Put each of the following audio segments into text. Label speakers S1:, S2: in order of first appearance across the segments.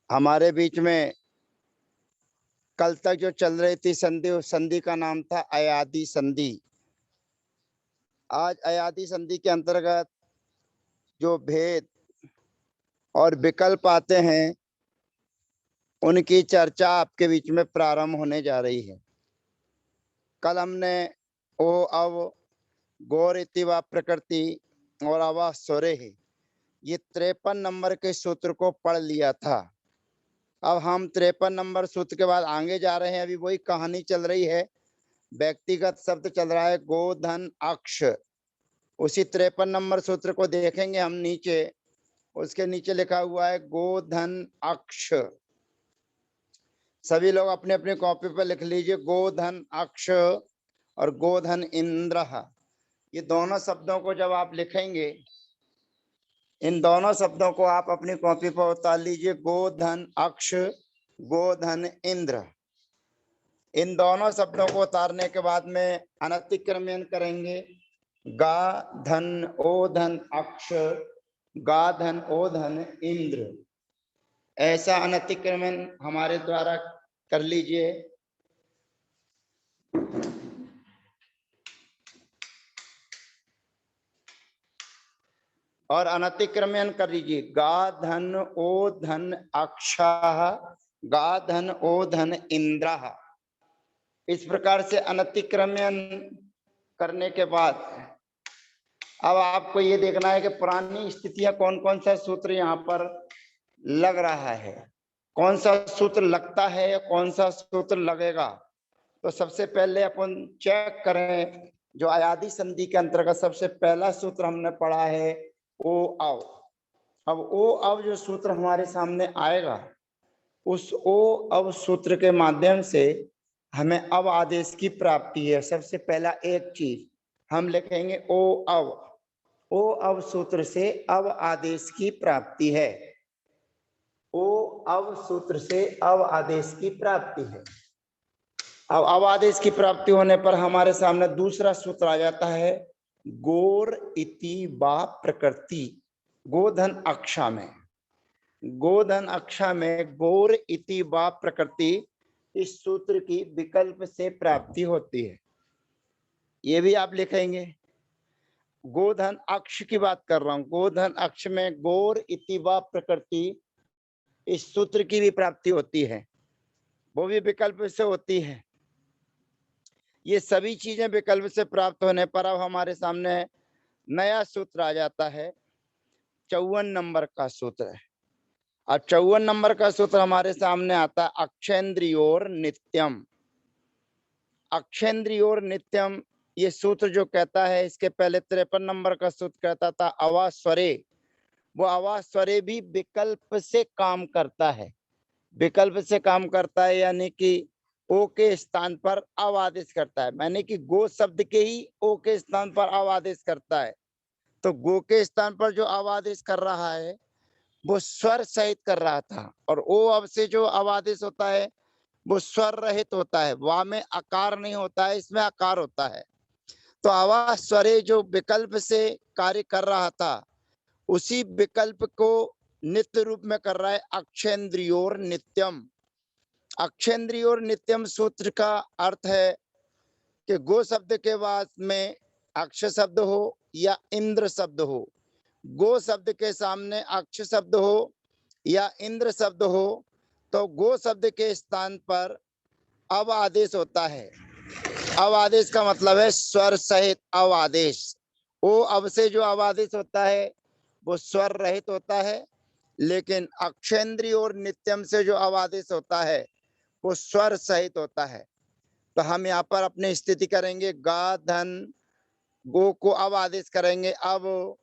S1: हमारे बीच में कल तक जो चल रही थी संधि, उस संधि का नाम था अयादी संधि। आज अयादी संधि के अंतर्गत जो भेद और विकल्प आते हैं उनकी चर्चा आपके बीच में प्रारंभ होने जा रही है। कल हमने ओ अव, गौर इति वा प्रकृति और अवा स्वरे है, ये 53 नंबर के सूत्र को पढ़ लिया था। अब हम 53 नंबर सूत्र के बाद आगे जा रहे हैं। अभी वही कहानी चल रही है, व्यक्तिगत शब्द चल रहा है गोधन अक्ष। उसी 53 नंबर सूत्र को देखेंगे हम नीचे, उसके नीचे लिखा हुआ है गोधन अक्ष। सभी लोग अपने अपने कॉपी पर लिख लीजिए गोधन अक्ष और गोधन इंद्र। ये दोनों शब्दों को जब आप लिखेंगे, इन दोनों शब्दों को आप अपनी कॉपी पर उतार लीजिए, गोधन अक्ष, गोधन इंद्र। इन दोनों शब्दों को उतारने के बाद में अनतिक्रमण करेंगे, गा धन ओ धन अक्ष, गा धन ओ धन इंद्र। ऐसा अनतिक्रमण हमारे द्वारा कर लीजिए। और अनतिक्रमण कर लीजिए, गा धन ओ धन अक्षः, गा धन ओ धन इंद्रः। इस प्रकार से अनतिक्रमण करने के बाद अब आपको ये देखना है कि पुरानी स्थितियां कौन कौन सा सूत्र यहाँ पर लग रहा है, कौन सा सूत्र लगता है या कौन सा सूत्र लगेगा। तो सबसे पहले अपन चेक करें, जो अयादी संधि के अंतर्गत सबसे पहला सूत्र हमने पढ़ा है ओ अव। अब ओ अव जो सूत्र हमारे सामने आएगा, उस ओ अव सूत्र के माध्यम से हमें अव आदेश की प्राप्ति है। सबसे पहला एक चीज हम लिखेंगे ओ अव। ओ अव सूत्र से अव आदेश की प्राप्ति है। ओ अव सूत्र से अव आदेश की प्राप्ति है। अब अव आदेश की प्राप्ति होने पर हमारे सामने दूसरा सूत्र आ जाता है, गोर इति वा प्रकृति। गोधन अक्षा में, गोधन अक्षा में गोर इति वा प्रकृति, इस सूत्र की विकल्प से प्राप्ति होती है। ये भी आप लिखेंगे। गोधन अक्ष की बात कर रहा हूं, गोधन अक्ष में गोर इति वा प्रकृति, इस सूत्र की भी प्राप्ति होती है, वो भी विकल्प से होती है। ये सभी चीजें विकल्प से प्राप्त होने पर अब हमारे सामने नया सूत्र आ जाता है, 54 नंबर का सूत्र है। अब 54 नंबर का सूत्र हमारे सामने आता है, अक्षेन्द्रियोर नित्यम। अक्षेन्द्रियोर नित्यम ये सूत्र जो कहता है, इसके पहले 53 नंबर का सूत्र कहता था अवास्वरे। वो अवास्वरे भी विकल्प से काम करता है। विकल्प से काम करता है यानी कि ओ के स्थान पर अव आदेश करता है, यानी कि गो शब्द के ही ओ के स्थान पर अव आदेश करता है। तो गो के स्थान पर जो अव आदेश कर रहा है वो स्वर सहित कर रहा था, और ओ अब से जो अव आदेश होता है वो स्वर रहित होता है। वा में आकार नहीं होता है, इसमें आकार होता है। तो आवा स्वरे जो विकल्प से कार्य कर रहा था, उसी विकल्प को नित्य रूप में कर रहा है अक्षेन्द्रियोर नित्यम। अक्षेन्द्रियोर नित्यम सूत्र का अर्थ है कि गो शब्द के बाद में अक्ष शब्द हो या इंद्र शब्द हो, गो शब्द के सामने अक्ष शब्द हो या इंद्र शब्द हो, तो गो शब्द के स्थान पर अव आदेश होता है। अव आदेश का मतलब है स्वर सहित अव आदेश। ओ अब से जो अव आदेश होता है वो स्वर रहित होता है, लेकिन अक्षेन्द्रीय और नित्यम से जो अव आदेश होता है वो स्वर सहित होता है। तो हम यहाँ पर अपनी स्थिति करेंगे, गा धन, गो को अव आदेश करेंगे, अब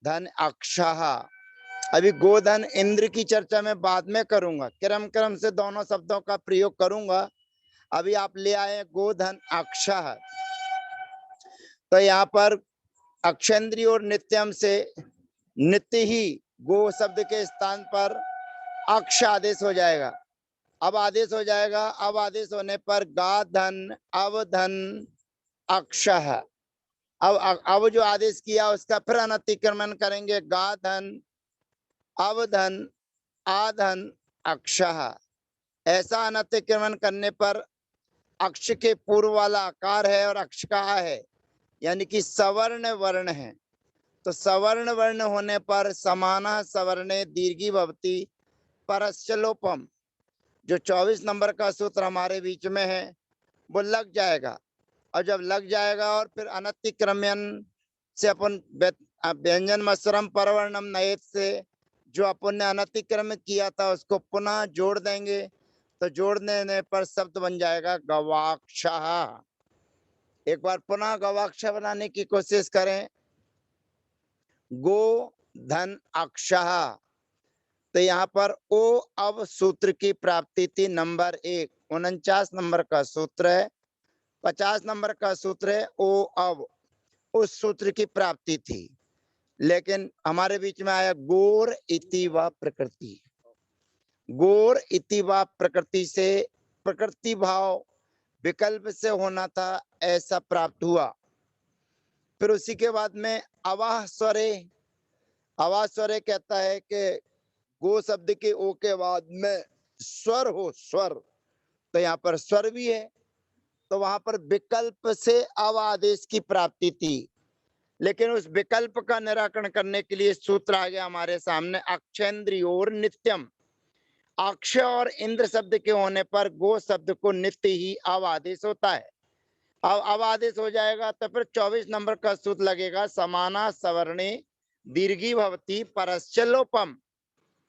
S1: धन अक्षः। अभी गोधन इंद्र की चर्चा मैं बाद में करूंगा, क्रम क्रम से दोनों शब्दों का प्रयोग करूंगा। अभी आप ले आए गोधन अक्षः। तो यहाँ पर अक्षेन्द्रीय और नित्यम से नित्य ही गो शब्द के स्थान पर अक्ष आदेश हो जाएगा, अब आदेश हो जाएगा। अब आदेश होने पर गा धन अवधन अक्षः। अब जो आदेश किया उसका फिर अनतिक्रमण करेंगे, गा धन अवधन आधन अक्षः, ऐसा अनतिक्रमण करने पर अक्ष के पूर्व वाला आकार है और अक्ष का आ है, यानी कि सवर्ण वर्ण है। तो सवर्ण वर्ण होने पर समानः सवर्णे दीर्घी भवति परस्य लोपम, जो 24 नंबर का सूत्र हमारे बीच में है वो लग जाएगा। और जब लग जाएगा और फिर अनतिक्रम्यन से अपन व्यंजन मस्रम परवर्णम नयेत से जो अपन ने अनतिक्रमित किया था उसको पुनः जोड़ देंगे, तो जोड़ देने पर शब्द बन जाएगा गवाक्षः। एक बार पुनः गवाक्ष बनाने की कोशिश करें। गो धन अक्षः, तो यहाँ पर ओ अब सूत्र की प्राप्ति थी नंबर 1, 49 नंबर का सूत्र है, 50 नंबर का सूत्र है ओ अब, उस सूत्र की प्राप्ति थी। लेकिन हमारे बीच में आया गोर इति व प्रकृति। गोर इति व प्रकृति से प्रकृति भाव विकल्प से होना था, ऐसा प्राप्त हुआ। फिर उसी के बाद में अवाह स्वरे, अवाह स्वरे कहता है कि गो शब्द के ओ के बाद में स्वर हो, स्वर, तो यहाँ पर स्वर भी है, तो वहां पर विकल्प से अव आदेश की प्राप्ति थी। लेकिन उस विकल्प का निराकरण करने के लिए सूत्र आ गया हमारे सामने अक्षेन्द्रियोर नित्यम। अक्ष और इंद्र शब्द के होने पर गो शब्द को नित्य ही अव आदेश होता है। अब अव आदेश हो जाएगा तो फिर 24 नंबर का सूत्र लगेगा समाना सवर्णे दीर्घी भवती परस्य लोपम,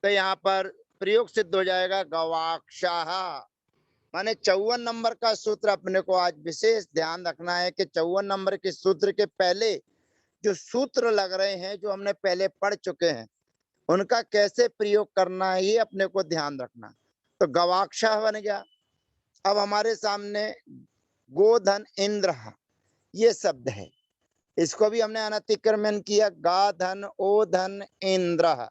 S1: तो यहाँ पर प्रयोग सिद्ध हो जाएगा गवाक्षः। माने 54 नंबर का सूत्र अपने को आज विशेष ध्यान रखना है कि 54 नंबर के सूत्र के पहले जो सूत्र लग रहे हैं, जो हमने पहले पढ़ चुके हैं, उनका कैसे प्रयोग करना है ये अपने को ध्यान रखना। तो गवाक्षः बन गया। अब हमारे सामने गोधन इंद्र ये शब्द है, इसको भी हमने अनतिक्रमण किया, गा धन ओ धन इंद्र।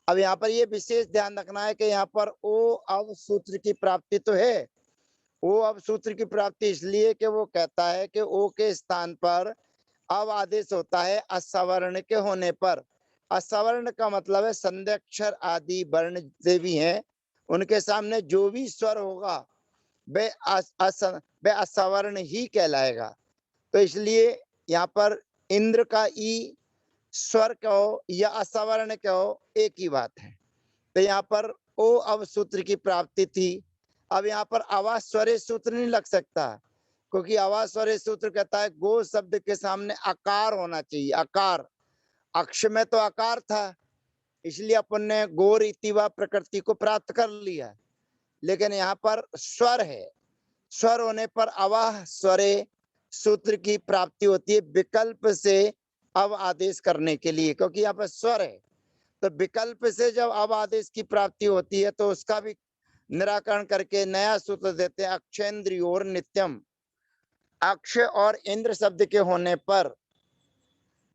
S1: अब यहाँ पर ये विशेष ध्यान रखना है कि यहाँ पर ओ अब सूत्र की प्राप्ति तो है। ओ अब सूत्र की प्राप्ति इसलिए कि वो कहता है कि ओ के स्थान पर अब आदेश होता है असवर्ण के होने पर। असवर्ण का मतलब है संध्यक्षर आदि वर्ण से भी हैं, उनके सामने जो भी स्वर होगा वे असवर्ण ही कहलाएगा। तो इसलिए यहाँ पर इंद्र का ई स्वर कहो या असवर्ण कहो एक ही बात है। तो यहाँ पर ओ अब सूत्र की प्राप्ति थी। अब यहाँ पर आवाज स्वरे सूत्र नहीं लग सकता, क्योंकि आवाज स्वरे सूत्र कहता है गो शब्द के सामने आकार होना चाहिए, आकार। अक्ष में तो आकार था, इसलिए अपन ने गोर इति व प्रकृति को प्राप्त कर लिया। लेकिन यहाँ पर स्वर है, स्वर होने पर अवाह स्वरे सूत्र की प्राप्ति होती है विकल्प से अब आदेश करने के लिए, क्योंकि यहाँ पर स्वर है। तो विकल्प से जब अब आदेश की प्राप्ति होती है तो उसका भी निराकरण करके नया सूत्र देते हैं अक्षेन्द्रियोर नित्यम। अक्ष और इंद्र शब्द के होने पर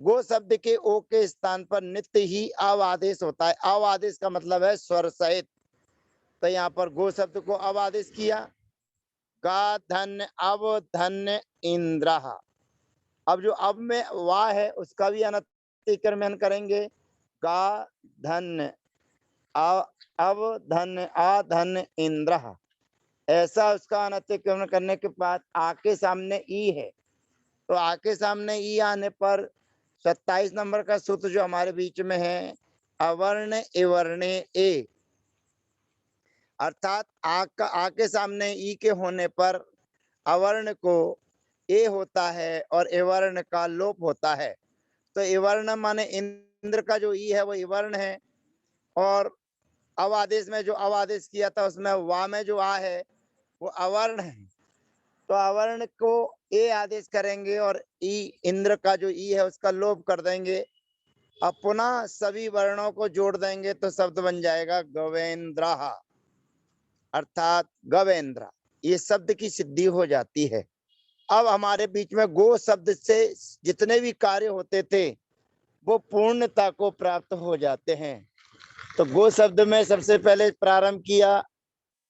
S1: गो शब्द के ओ के स्थान पर नित्य ही अव आदेश होता है। अव आदेश का मतलब है स्वर सहित। तो यहाँ पर गो शब्द को अव आदेश किया, गा धन अव धन इंद्र। अब जो अब में वाह है उसका भी अनतिक्रमण करेंगे, गा धन अव धन आ धन इंद्र। ऐसा उसका अनतिक्रमण करने के बाद आके सामने ई है, तो आके सामने ई आने पर 27 नंबर का सूत्र जो हमारे बीच में है अवर्ण एवर्णे ए, अर्थात आके सामने ई के होने पर अवर्ण को ए होता है और एवर्ण का लोप होता है। तो एवर्ण माने इंद्र का जो ई है वो एवर्ण है, और अव आदेश में जो अव आदेश किया था उसमें वा में जो आ है वो अवर्ण है। तो अवर्ण को ए आदेश करेंगे और ई इंद्र का जो ई है उसका लोप कर देंगे। अब पुनः सभी वर्णों को जोड़ देंगे तो शब्द बन जाएगा गवेंद्र, अर्थात गवेंद्र। ये शब्द की सिद्धि हो जाती है। अब हमारे बीच में गो शब्द से जितने भी कार्य होते थे वो पूर्णता को प्राप्त हो जाते हैं। तो गो शब्द में सबसे पहले प्रारंभ किया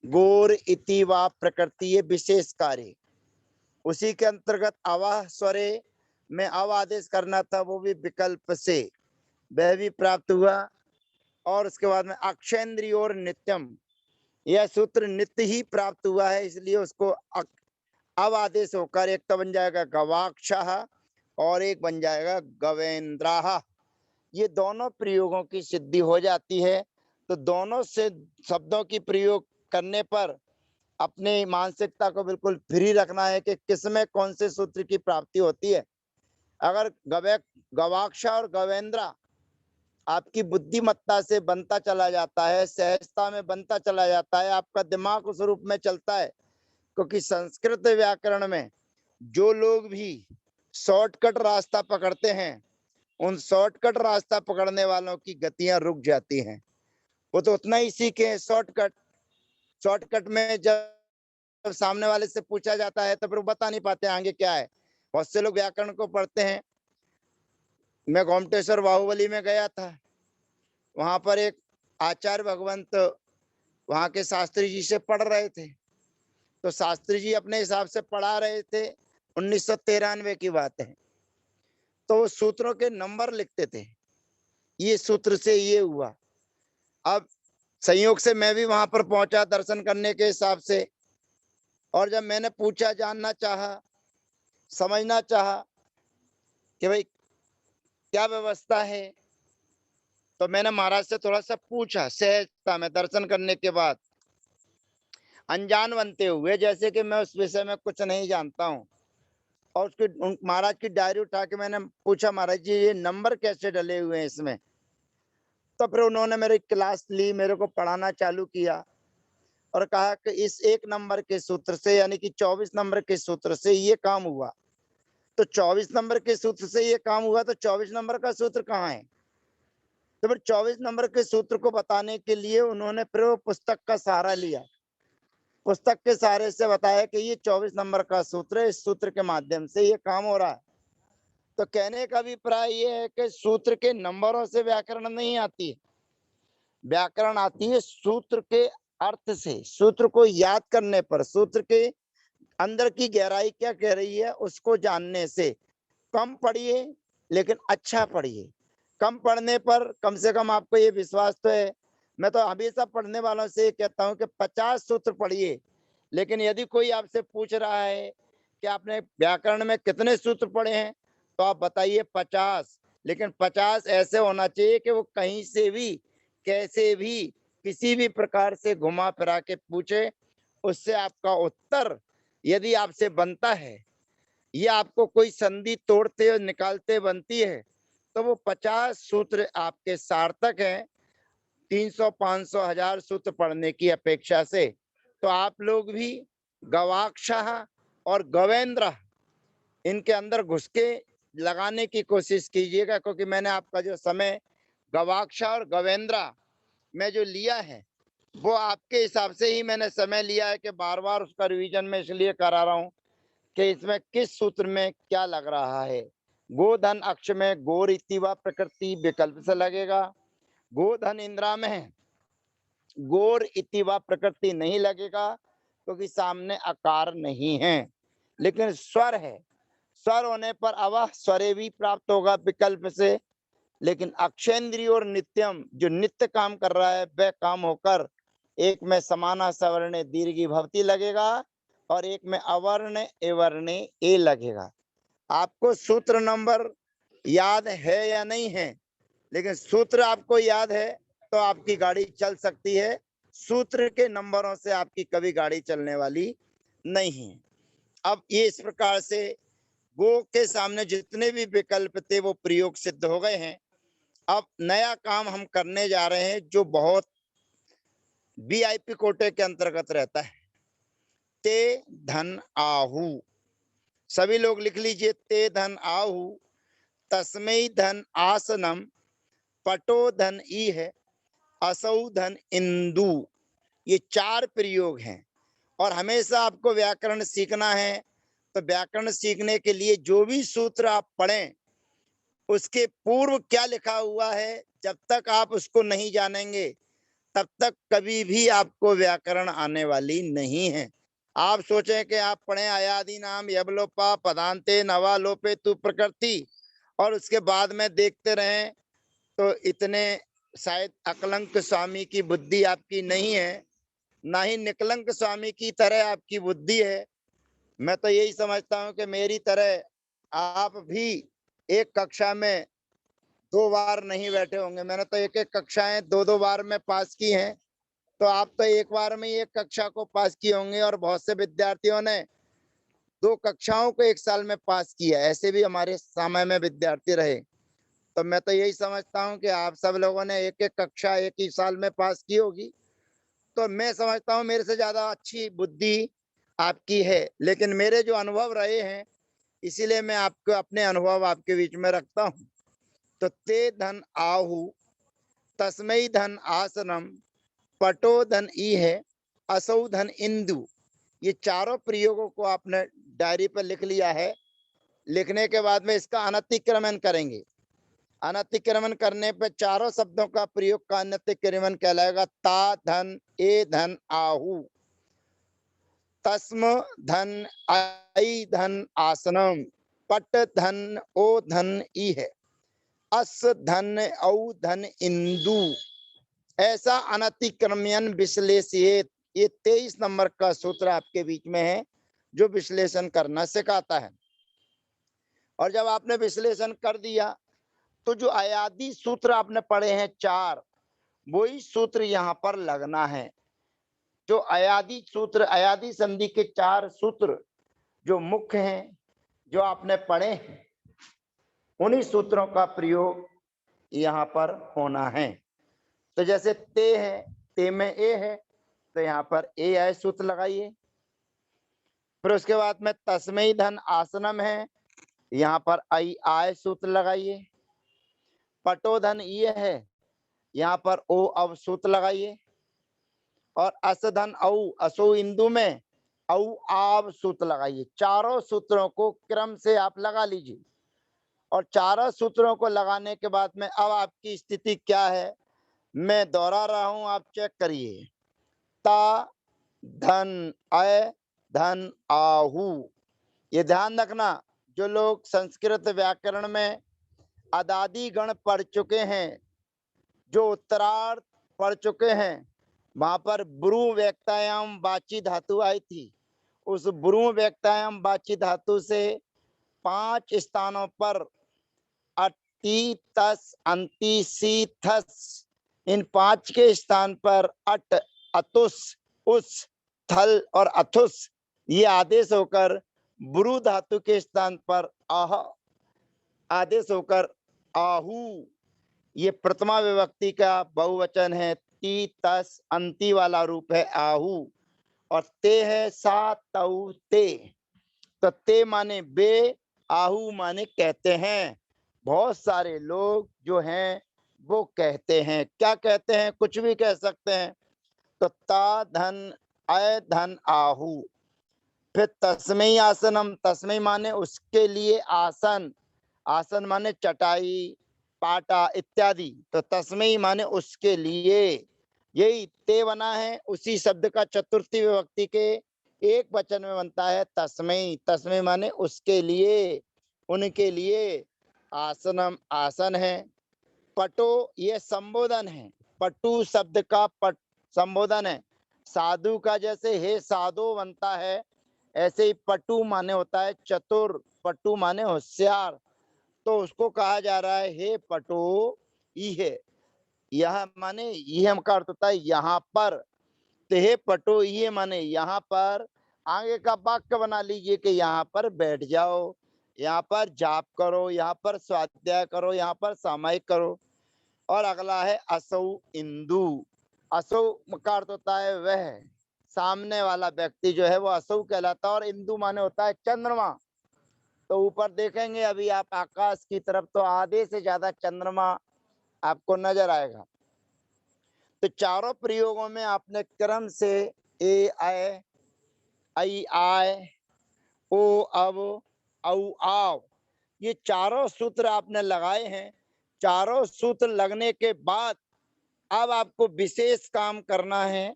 S1: गोर इति वा प्रकृति, ये विशेष कार्य। उसी के अंतर्गत अवाह स्वरे में अव आदेश करना था, वो भी विकल्प से, वह भी प्राप्त हुआ। और उसके बाद में अक्षेन्द्रियोर नित्यम, यह सूत्र नित्य ही प्राप्त हुआ है, इसलिए उसको अब आदेश होकर एक तो बन जाएगा गवाक्षः और एक बन जाएगा गवेन्द्राः। ये दोनों प्रयोगों की सिद्धि हो जाती है। तो दोनों से शब्दों की प्रयोग करने पर अपनी मानसिकता को बिल्कुल फ्री रखना है कि किसमें कौन से सूत्र की प्राप्ति होती है। अगर गवाक्ष और गवेंद्रा आपकी बुद्धिमत्ता से बनता चला जाता है, सहजता में बनता चला जाता है, आपका दिमाग उस रूप में चलता है। क्योंकि संस्कृत व्याकरण में जो लोग भी शॉर्टकट रास्ता पकड़ते हैं, उन शॉर्टकट रास्ता पकड़ने वालों की गतियां रुक जाती हैं। वो तो उतना ही सीखे हैं शॉर्टकट। शॉर्टकट में जब सामने वाले से पूछा जाता है तो फिर वो बता नहीं पाते आगे क्या है। बहुत से लोग व्याकरण को पढ़ते हैं। मैं गोमटेश्वर बाहुबली में गया था, वहां पर एक आचार्य भगवंत वहां के शास्त्री जी से पढ़ रहे थे। तो शास्त्री जी अपने हिसाब से पढ़ा रहे थे, 1993 की बात है। तो वो सूत्रों के नंबर लिखते थे, ये सूत्र से ये हुआ। अब संयोग से मैं भी वहां पर पहुंचा दर्शन करने के हिसाब से, और जब मैंने पूछा, जानना चाहा, समझना चाहा कि भाई क्या व्यवस्था है, तो मैंने महाराज से थोड़ा सा पूछा सहजता में, दर्शन करने के बाद अनजान बनते हुए, जैसे कि मैं उस विषय में कुछ नहीं जानता हूँ। और उसकी महाराज की डायरी उठा के मैंने पूछा, महाराज जी ये नंबर कैसे डले हुए हैं इसमें। तो फिर उन्होंने मेरी क्लास ली, मेरे को पढ़ाना चालू किया और कहा कि इस एक नंबर के सूत्र से, यानी कि 24 नंबर के सूत्र से ये काम हुआ। तो 24 नंबर के सूत्र से ये काम हुआ, तो 24 नंबर का सूत्र कहाँ है। तो फिर 24 नंबर के सूत्र को बताने के लिए उन्होंने फिर वो पुस्तक का सहारा लिया। पुस्तक के सहारे से बताया कि ये 24 नंबर का सूत्र है, इस सूत्र के माध्यम से ये काम हो रहा है। तो कहने का अभिप्राय ये है कि सूत्र के नंबरों से व्याकरण नहीं आती है, व्याकरण आती है सूत्र के अर्थ से, सूत्र को याद करने पर, सूत्र के अंदर की गहराई क्या कह रही है उसको जानने से। कम पढ़िए लेकिन अच्छा पढ़िए। कम पढ़ने पर कम से कम आपको ये विश्वास तो है, मैं तो हमेशा पढ़ने वालों से ये कहता हूँ कि 50 सूत्र पढ़िए। लेकिन यदि कोई आपसे पूछ रहा है कि आपने व्याकरण में कितने सूत्र पढ़े हैं, तो आप बताइए 50। लेकिन 50 ऐसे होना चाहिए कि वो कहीं से भी, कैसे भी, किसी भी प्रकार से घुमा फिरा के पूछे, उससे आपका उत्तर यदि आपसे बनता है, ये आपको कोई संधि तोड़ते और निकालते बनती है, तो वो 50 सूत्र आपके सार्थक हैं 300, 500, 1000 सूत्र पढ़ने की अपेक्षा से। तो आप लोग भी गवाक्षः और गवेंद्र इनके अंदर घुस के लगाने की कोशिश कीजिएगा, क्योंकि मैंने आपका जो समय गवाक्ष और गवेंद्रा में जो लिया है वो आपके हिसाब से ही मैंने समय लिया है कि बार बार उसका रिवीजन में इसलिए करा रहा हूँ कि इसमें किस सूत्र में क्या लग रहा है। गोधन अक्ष में गोर इति व प्रकृति विकल्प से लगेगा। गोधन इंद्रा में गोर इति व प्रकृति नहीं लगेगा, क्योंकि सामने आकार नहीं है, लेकिन स्वर है। स्वर होने पर अवह स्वरे भी प्राप्त होगा विकल्प से। लेकिन अक्षेंद्रीय और नित्यम जो नित्य काम कर रहा है वह काम होकर एक में समाना सवर्णे दीर्घी भवती लगेगा और एक में अवर्ण एवर्ण ए लगेगा। आपको सूत्र नंबर याद है या नहीं है, लेकिन सूत्र आपको याद है तो आपकी गाड़ी चल सकती है। सूत्र के नंबरों से आपकी कभी गाड़ी चलने वाली नहीं है। अब ये इस प्रकार से गो के सामने जितने भी विकल्प थे वो प्रयोग सिद्ध हो गए हैं। अब नया काम हम करने जा रहे हैं जो बहुत वीआईपी कोटे के अंतर्गत रहता है। ते धन आहु, सभी लोग लिख लीजिए। ते धन आहु, तस्मै धन आसनम, पटो धन ई है, असौ धन इंदु। ये 4 प्रयोग हैं। और हमेशा आपको व्याकरण सीखना है, तो व्याकरण सीखने के लिए जो भी सूत्र आप पढ़ें उसके पूर्व क्या लिखा हुआ है, जब तक आप उसको नहीं जानेंगे तब तक कभी भी आपको व्याकरण आने वाली नहीं है। आप सोचें कि आप पढ़े अयादि नाम यबलोपा पदांते नवा लोपे तु प्रकृति और उसके बाद में देखते रहें, तो इतने शायद अकलंक स्वामी की बुद्धि आपकी नहीं है ना ही निकलंक स्वामी की तरह आपकी बुद्धि है। मैं तो यही समझता हूँ कि मेरी तरह आप भी एक कक्षा में 2 बार नहीं बैठे होंगे। मैंने तो एक-एक कक्षाएँ 2-2 बार में पास की हैं। तो आप तो एक बार में ही एक कक्षा को पास किए होंगे और बहुत से विद्यार्थियों ने 2 कक्षाओं को 1 साल में पास किया। ऐसे भी हमारे समय में विद्यार्थी रहे। तो मैं तो यही समझता हूँ कि आप सब लोगों ने एक-एक कक्षा एक ही साल में पास की होगी। तो मैं समझता हूँ मेरे से ज़्यादा अच्छी बुद्धि आपकी है। लेकिन मेरे जो अनुभव रहे हैं, इसीलिए मैं आपको अपने अनुभव आपके बीच में रखता हूँ। तो ते धन आहु, तस्मै धन आसनम, पटो धन इह, असौ धन इंदु। ये चारों प्रयोगों को आपने डायरी पर लिख लिया है। लिखने के बाद में इसका अनतिक्रमण करेंगे। अनतिक्रमण करने पे चारों शब्दों का प्रयोग का अनतिक्रमण कहलाएगा। ता धन ए धन आहु, तस्म धन आई धन आसनम, पट धन ओ धन ई है, अस धन औ धन इंदु। ऐसा अनतिक्रमण विश्लेषित, ये 23 नंबर का सूत्र आपके बीच में है जो विश्लेषण करना सिखाता है। और जब आपने विश्लेषण कर दिया तो जो अयादी सूत्र आपने पढ़े हैं 4, वही सूत्र यहाँ पर लगना है। जो अयादी सूत्र, अयादी संधि के 4 सूत्र जो मुख्य हैं, जो आपने पढ़े हैं, उन्हीं सूत्रों का प्रयोग यहाँ पर होना है। तो जैसे ते है, ते में ए है, तो यहाँ पर ए आय सूत्र लगाइए। फिर उसके बाद में तस्मै धन आसनम है, यहाँ पर आई आय सूत्र लगाइए। पटोधन ये है, यहाँ पर ओ अब सूत्र लगाइए। और असधन औ, असो इंदु में औ आव सूत्र लगाइए। चारों सूत्रों को क्रम से आप लगा लीजिए। और चारों सूत्रों को लगाने के बाद में अब आपकी स्थिति क्या है मैं दोहरा रहा हूं, आप चेक करिए। ता धन अय धन आहु। ये ध्यान रखना, जो लोग संस्कृत व्याकरण में अदादि गण पढ़ चुके हैं, जो उत्तरार्ध पढ़ चुके हैं, वहां पर ब्रू व्यक्तायाम वाची धातु आई थी। उस ब्रू व्यक्तायाम वाची धातु से 5 स्थानों पर अति, तस, अंति, सी, थस, इन 5 के स्थान पर अट, अतुस, उस, थल और अथुस ये आदेश होकर ब्रू धातु के स्थान पर आह आदेश होकर आहू, ये प्रथमा विभक्ति का बहुवचन है। ती, तस, अंति वाला रूप है आहू। और ते है सा, तऊ, ते। तो ते माने बे, आहू माने कहते हैं। बहुत सारे लोग जो हैं वो कहते हैं, क्या कहते हैं, कुछ भी कह सकते हैं। तो ता धन अय धन आहू। फिर तस्मै आसनम, तस्मै माने उसके लिए आसन, आसन माने चटाई, पाटा इत्यादि। तो तस्मै माने उसके लिए, यही ते बना है। उसी शब्द का चतुर्थी विभक्ति के एक वचन में बनता है तस्मै। तस्मै माने उसके लिए, उनके लिए। आसनम आसन है। पटो ये संबोधन है। पटु शब्द का पट संबोधन है। साधु का जैसे हे साधु बनता है, ऐसे ही पटु माने होता है चतुर, पटु माने होशियार। तो उसको कहा जा रहा है हे पटो इहे, यह माने यह का अर्थ होता है यहाँ पर। तो हे पटो ये माने यहाँ पर। आगे का वाक्य बना लीजिए कि यहाँ पर बैठ जाओ, यहाँ पर जाप करो, यहाँ पर स्वाध्याय करो, यहाँ पर सामायिक करो। और अगला है असौ इंदु। असौ का अर्थ होता है वह, सामने वाला व्यक्ति जो है वो असौ कहलाता है। और इंदु माने होता है चंद्रमा। तो ऊपर देखेंगे अभी आप आकाश की तरफ, तो आधे से ज्यादा चंद्रमा आपको नजर आएगा। तो चारों प्रयोगों में आपने क्रम से ए आय, आई आय, ओ अब, औ आव, ये चारों सूत्र आपने लगाए हैं। चारों सूत्र लगने के बाद अब आपको विशेष काम करना है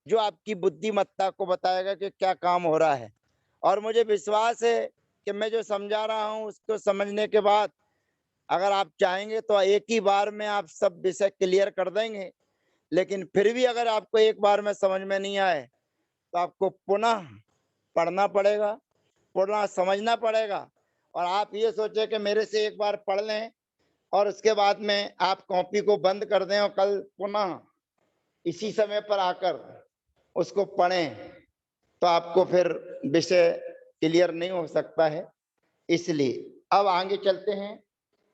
S1: जो आपकी बुद्धिमत्ता को बताएगा कि क्या काम हो रहा है। और मुझे विश्वास है कि मैं जो समझा रहा हूं उसको समझने के बाद, अगर आप चाहेंगे तो एक ही बार में आप सब विषय क्लियर कर देंगे। लेकिन फिर भी अगर आपको एक बार में समझ में नहीं आए तो आपको पुनः पढ़ना पड़ेगा, पुनः समझना पड़ेगा। और आप ये सोचे कि मेरे से एक बार पढ़ लें और उसके बाद में आप कॉपी को बंद कर दें और कल पुनः इसी समय पर आकर उसको पढ़ें, तो आपको फिर विषय क्लियर नहीं हो सकता है। इसलिए अब आगे चलते हैं।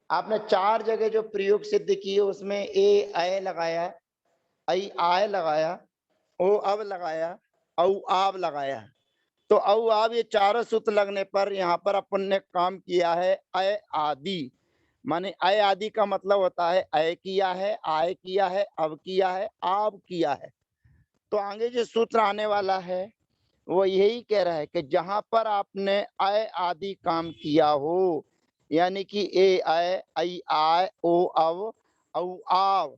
S1: आपने 4 जगह जो प्रयोग सिद्ध किए उसमें ए आय लगाया, आई आय लगाया, ओ अब लगाया, औ आब लगाया। तो औ आब ये चारों सूत्र लगने पर यहाँ पर अपन ने काम किया है अय आदि। माने अय आदि का मतलब होता है अय किया है, आय किया है, अब किया है, आब किया है। तो आगे जो सूत्र आने वाला है वो यही कह रहा है कि जहां पर आपने अय आदि काम किया हो, यानी कि ए आय, आई आय, ओ अब, औ आव,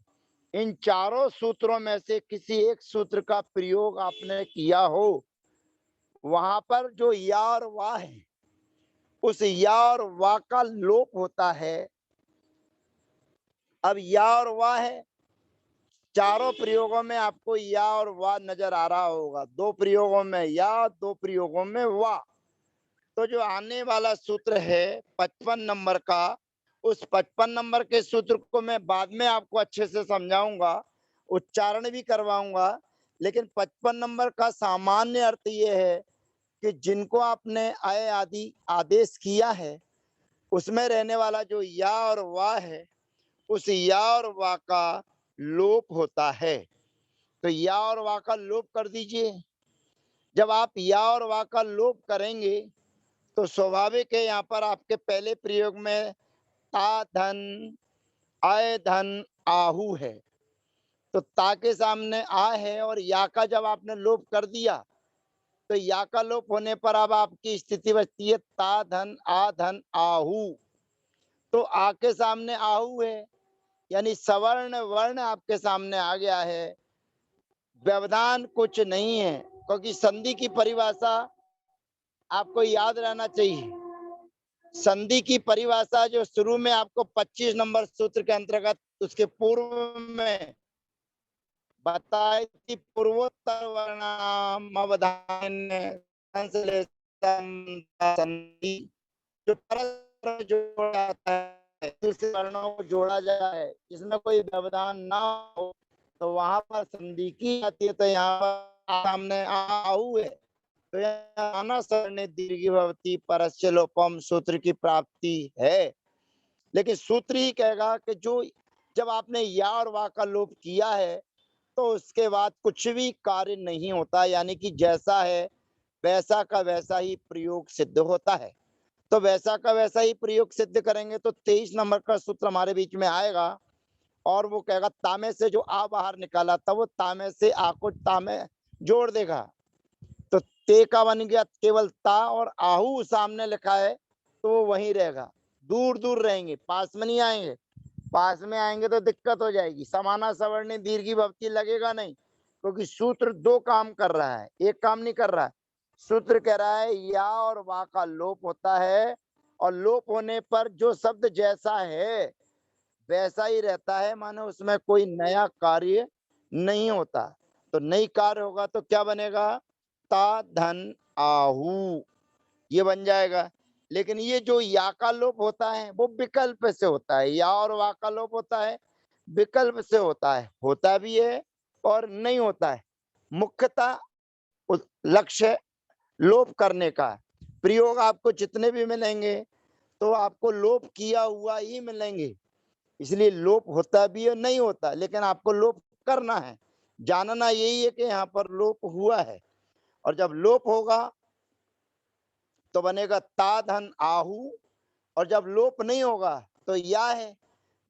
S1: इन चारों सूत्रों में से किसी एक सूत्र का प्रयोग आपने किया हो, वहां पर जो या और वाह है, उस या और वाह का लोप होता है। अब या और वाह है, चारों प्रयोगों में आपको या और वाह नजर आ रहा होगा। 2 प्रयोगों में या, 2 प्रयोगों में वाह। तो जो आने वाला सूत्र है 55 नंबर का, उस 55 नंबर के सूत्र को मैं बाद में आपको अच्छे से समझाऊंगा, उच्चारण भी करवाऊंगा। लेकिन 55 नंबर का सामान्य अर्थ ये है कि जिनको आपने अय आदि आदेश किया है, उसमें रहने वाला जो या और वाह है, उस या और वाह का लोप होता है। तो या और वाह का लोप कर दीजिए। जब आप या और वाह का लोप करेंगे तो स्वाभाविक है यहाँ पर आपके पहले प्रयोग में ता धन आय धन आहू है, तो ता के सामने आ है और या का जब आपने लोप कर दिया तो या का लोप होने पर अब आपकी स्थिति बचती है ता धन आ धन आहू। तो आ के सामने आहू है, यानी सवर्ण वर्ण आपके सामने आ गया है। व्यवधान कुछ नहीं है, क्योंकि संधि की परिभाषा आपको याद रहना चाहिए। संधि की परिभाषा जो शुरू में आपको 25 नंबर सूत्र के अंतर्गत उसके पूर्व में बताई थी, पूर्वोत्तर वर्णाम अवधान्य संधि, जो परस्पर जोड़ा जाता है, दूसरे वर्णों को जोड़ा जाए जिसमें कोई व्यवधान ना हो, तो वहां पर संधि की जाती है। तो यहाँ पर सामने आहू है, तो यहाँ सरने दीर्घी भवती परस्य लोपम सूत्र की प्राप्ति है। लेकिन सूत्र ही कहेगा कि जो जब आपने या और वा का लोप किया है तो उसके बाद कुछ भी कार्य नहीं होता, यानी कि जैसा है वैसा का वैसा ही प्रयोग सिद्ध होता है। तो वैसा का वैसा ही प्रयोग सिद्ध करेंगे तो 23 नंबर का सूत्र हमारे बीच में आएगा और वो कहेगा तामे से जो आ बाहर निकाला था वो तामे से आ को तामे जोड़ देगा। तो ते का बन गया केवल ता और आहू सामने लिखा है तो वो वहीं रहेगा। दूर दूर रहेंगे, पास में नहीं आएंगे। पास में आएंगे तो दिक्कत हो जाएगी, समाना सवर्णी दीर्घी भवती लगेगा नहीं, क्योंकि सूत्र 2 काम कर रहा है, एक काम नहीं कर रहा है। सूत्र कह रहा है या और वा का लोप होता है और लोप होने पर जो शब्द जैसा है वैसा ही रहता है, मानो उसमें कोई नया कार्य नहीं होता। तो नई कार्य होगा तो क्या बनेगा, ता धन आहू, ये बन जाएगा। लेकिन ये जो या का लोप होता है वो विकल्प से होता है, या और वा का लोप होता है विकल्प से होता है, होता भी है और नहीं होता है। मुख्यतः लक्ष्य लोप करने का। प्रयोग आपको जितने भी मिलेंगे तो आपको लोप किया हुआ ही मिलेंगे, इसलिए लोप होता भी है नहीं होता, लेकिन आपको लोप करना है। जानना यही है कि यहाँ पर लोप हुआ है, और जब लोप होगा तो बनेगा ता धन आहू, और जब लोप नहीं होगा तो या है,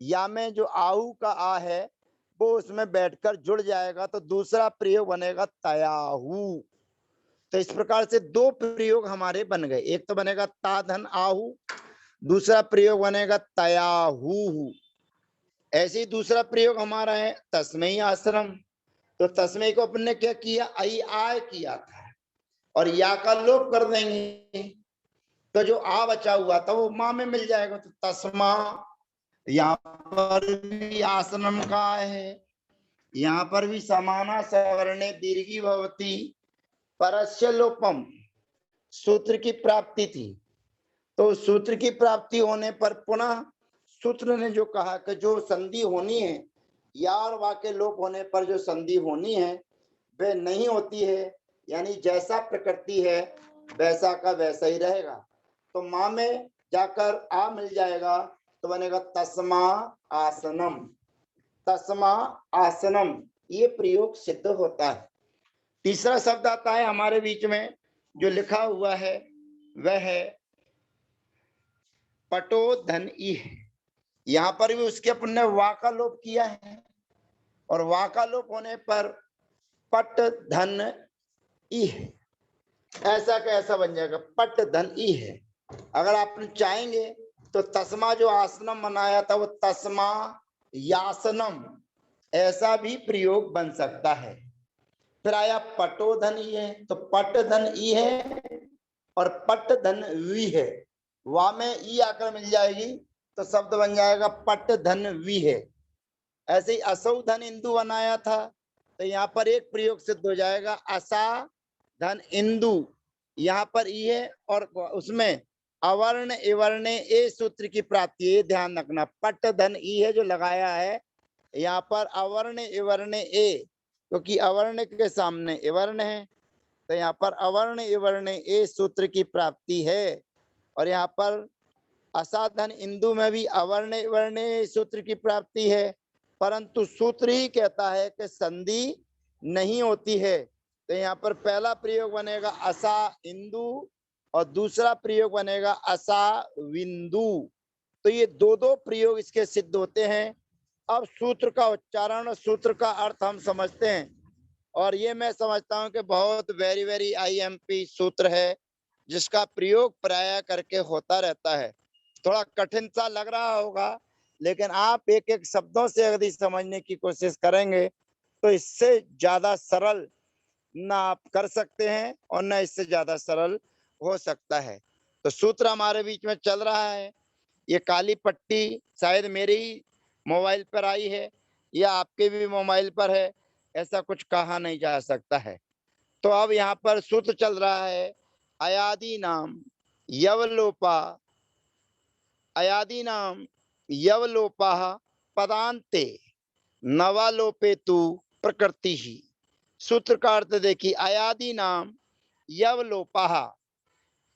S1: या में जो आहू का आ है वो उसमें बैठकर जुड़ जाएगा, तो दूसरा प्रयोग बनेगा तयाहू। तो इस प्रकार से 2 प्रयोग हमारे बन गए, एक तो बनेगा ता धन आहू, दूसरा प्रयोग बनेगा तयाहू। ऐसे ही दूसरा प्रयोग हमारा है तस्मई आश्रम। तो तस्मई को अपन ने क्या किया, आई आय किया था और या का लोप कर देंगे, तो जो आ बचा हुआ था वो माँ में मिल जाएगा। तो तस्मा, यहाँ पर भी आश्रम का है, यहाँ पर भी समाना सवर्णे दीर्घी भवती परस्य लोपम सूत्र की प्राप्ति थी। तो सूत्र की प्राप्ति होने पर पुनः सूत्र ने जो कहा कि जो संधि होनी है या और वाक्य लोप होने पर जो संधि होनी है वह नहीं होती है, यानी जैसा प्रकृति है वैसा का वैसा ही रहेगा। तो माँ में जाकर आ मिल जाएगा तो बनेगा तस्मा आसनम। तस्मा आसनम ये प्रयोग सिद्ध होता है। तीसरा शब्द आता है हमारे बीच में जो लिखा हुआ है वह है पटो धन ई। यहाँ पर भी उसके अपन ने वा का लोप किया है और वा का लोप होने पर पट धन ई है। ऐसा कैसा बन जाएगा, पट धन ई है। अगर आप चाहेंगे तो तस्मा जो आसनम बनाया था वो तस्मा यासनम ऐसा भी प्रयोग बन सकता है। फिर आया पटो धन ई है तो पट धन ई है और पट धन वी है। वा में ई आकर मिल जाएगी तो शब्द बन जाएगा पट धन वी है। ऐसे ही असौ धन इंदु बनाया था तो यहाँ पर एक प्रयोग सिद्ध हो जाएगा असा धन इंदु। यहाँ पर ई है और उसमें अवर्ण इवर्ण ए सूत्र की प्राप्ति है, ध्यान रखना। पट धन ई है जो लगाया है, यहाँ पर अवर्ण इवर्ण ए, क्योंकि अवर्ण के सामने इवर्ण है तो यहाँ पर अवर्ण इवर्ण ए सूत्र की प्राप्ति है। और यहाँ पर असाधन इंदु में भी अवर्ण वर्ण सूत्र की प्राप्ति है, परंतु सूत्र ही कहता है कि संधि नहीं होती है। तो यहाँ पर पहला प्रयोग बनेगा असा इंदु और दूसरा प्रयोग बनेगा असा विंदु। तो ये दो दो प्रयोग इसके सिद्ध होते हैं। अब सूत्र का उच्चारण और सूत्र का अर्थ हम समझते हैं और ये मैं समझता हूं कि बहुत वेरी आईएमपी सूत्र है जिसका प्रयोग प्राय करके होता रहता है। थोड़ा कठिन सा लग रहा होगा लेकिन आप एक एक शब्दों से यदि समझने की कोशिश करेंगे तो इससे ज्यादा सरल ना आप कर सकते हैं और ना इससे ज्यादा सरल हो सकता है। तो सूत्र हमारे बीच में चल रहा है। ये काली पट्टी शायद मेरे ही मोबाइल पर आई है या आपके भी मोबाइल पर है, ऐसा कुछ कहा नहीं जा सकता है। तो अब यहाँ पर सूत्र चल रहा है अयादि नाम यवलोपा, अयादि नाम यवलोपा पदांते नवालोपेतु प्रकृति ही। सूत्र का अर्थ देखिए, अयादि नाम यवलोपा,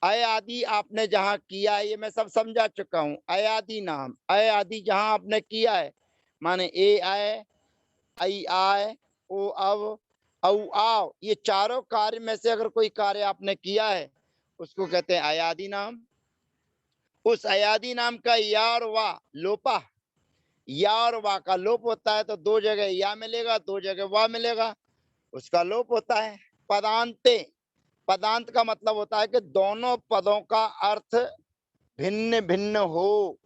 S1: अयादि आपने जहां किया है ये मैं सब समझा चुका हूं। अयादि नाम अयादि जहां आपने किया है माने ए आए आई आए ओ अव औ आओ, ये चारों कार्य में से अगर कोई कार्य आपने किया है उसको कहते हैं अयादि नाम। उस अयादि नाम का या और वा लोपा, या और वा का लोप होता है तो दो जगह या मिलेगा दो जगह वा मिलेगा, उसका लोप होता है। पदांते, पदांत का मतलब होता है कि दोनों पदों का अर्थ भिन्न भिन्न हो,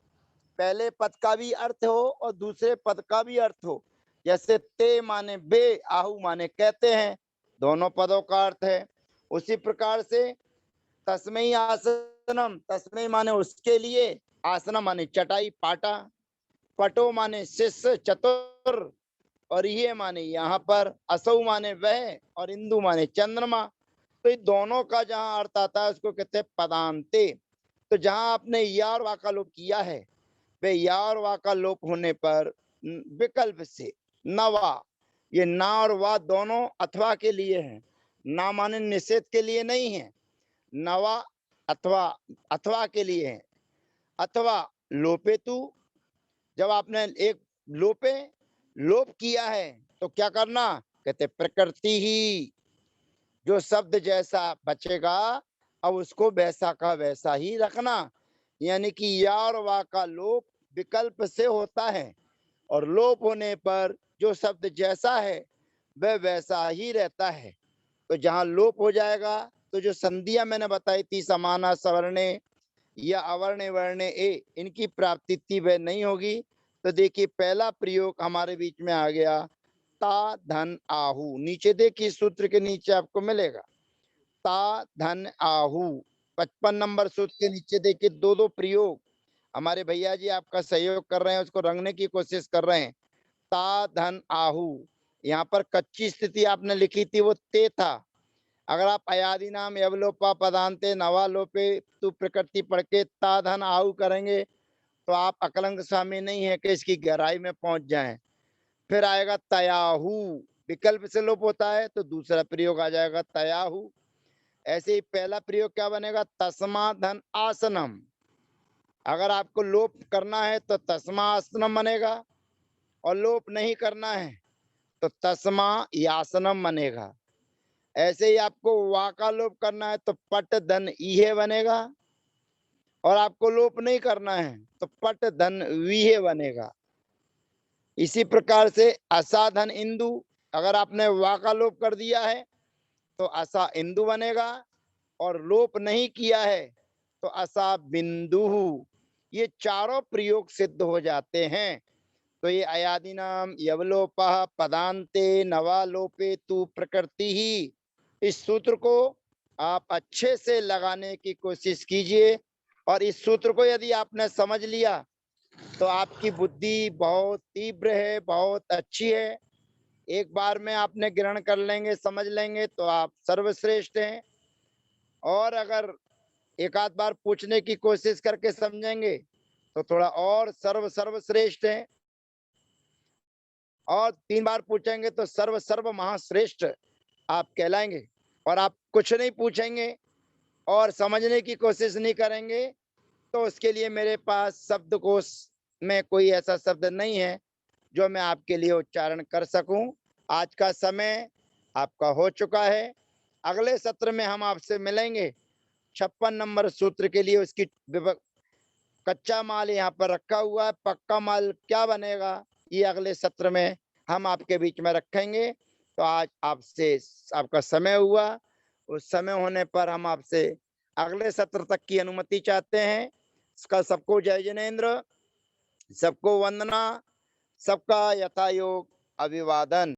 S1: पहले पद का भी अर्थ हो और दूसरे पद का भी अर्थ हो। जैसे ते माने बे, आहू माने कहते हैं, दोनों पदों का अर्थ है। उसी प्रकार से तस्मै आसनम, तस्मै माने उसके लिए, आसनम माने चटाई पाटा, पटो माने शिष्य चतुर और ये माने यहाँ पर, असौ माने वह और इंदु माने चंद्रमा। तो ये दोनों का जहां अर्थ आता है उसको कहते हैं पदांते। तो जहां आपने या और वा का लोप किया है वे या और वा का लोप होने पर विकल्प से नवा, ये ना और वा दोनों अथवा के लिए हैं, ना माने निषेध के लिए नहीं है, नवा अथवा अथवा के लिए है। अथवा लोपेतु, जब आपने एक लोपे लोप किया है तो क्या करना, कहते प्रकृति ही, जो शब्द जैसा बचेगा अब उसको वैसा का वैसा ही रखना। यानी कि या और वा का लोप विकल्प से होता है और लोप होने पर जो शब्द जैसा है वह वैसा ही रहता है। तो जहां लोप हो जाएगा तो जो संधियां मैंने बताई थी समाना सवर्णे या अवर्ण वर्णे ए, इनकी प्राप्ति थी वह नहीं होगी। तो देखिए पहला प्रयोग हमारे बीच में आ गया ता धन आहू। नीचे देखिए सूत्र के नीचे आपको मिलेगा ता धन आहू। 55 नंबर सूत्र के नीचे देखिए दो दो प्रयोग हमारे भैया जी आपका सहयोग कर रहे हैं, उसको रंगने की कोशिश कर रहे हैं। ता धन आहू, यहाँ पर कच्ची स्थिति आपने लिखी थी वो ते था। अगर आप अयादि नाम यवलोपा पदांते नवालोपे तू प्रकृति पढ़ के ता धन आहु करेंगे तो आप अकलंक स्वामी नहीं है कि इसकी गहराई में पहुंच जाएं। फिर आएगा तयाहु, विकल्प से लोप होता है तो दूसरा प्रयोग आ जाएगा तयाहु। ऐसे ही पहला प्रयोग क्या बनेगा, तस्मा धन आसनम। अगर आपको लोप करना है तो तस्मा आसनम बनेगा, और लोप नहीं करना है तो तस्मा यासनम बनेगा। ऐसे ही आपको वा का लोप करना है तो पट धन इहे बनेगा, और आपको लोप नहीं करना है तो पट धन विहे बनेगा। इसी प्रकार से असाधन इंदु, अगर आपने वा का लोप कर दिया है तो असा इंदु बनेगा, और लोप नहीं किया है तो असा बिंदु। ये चारों प्रयोग सिद्ध हो जाते हैं। तो ये अयादि नाम यवलोपः पदांते नवालोपे तु प्रकृति ही, इस सूत्र को आप अच्छे से लगाने की कोशिश कीजिए, और इस सूत्र को यदि आपने समझ लिया तो आपकी बुद्धि बहुत तीव्र है, बहुत अच्छी है। एक बार में आपने ग्रहण कर लेंगे, समझ लेंगे तो आप सर्वश्रेष्ठ हैं। और अगर एक आध बार पूछने की कोशिश करके समझेंगे तो थोड़ा और सर्वश्रेष्ठ है, और 3 बार पूछेंगे तो सर्व महाश्रेष्ठ आप कहलाएंगे। और आप कुछ नहीं पूछेंगे और समझने की कोशिश नहीं करेंगे तो उसके लिए मेरे पास शब्दकोश में कोई ऐसा शब्द नहीं है जो मैं आपके लिए उच्चारण कर सकूं। आज का समय आपका हो चुका है। अगले सत्र में हम आपसे मिलेंगे 56 नंबर सूत्र के लिए। उसकी कच्चा माल यहाँ पर रखा हुआ है, पक्का माल क्या बनेगा ये अगले सत्र में हम आपके बीच में रखेंगे। तो आज आपसे आपका समय हुआ, उस समय होने पर हम आपसे अगले सत्र तक की अनुमति चाहते हैं। इसका सबको जय जिनेन्द्र, सबको वंदना, सबका यथायोग अभिवादन।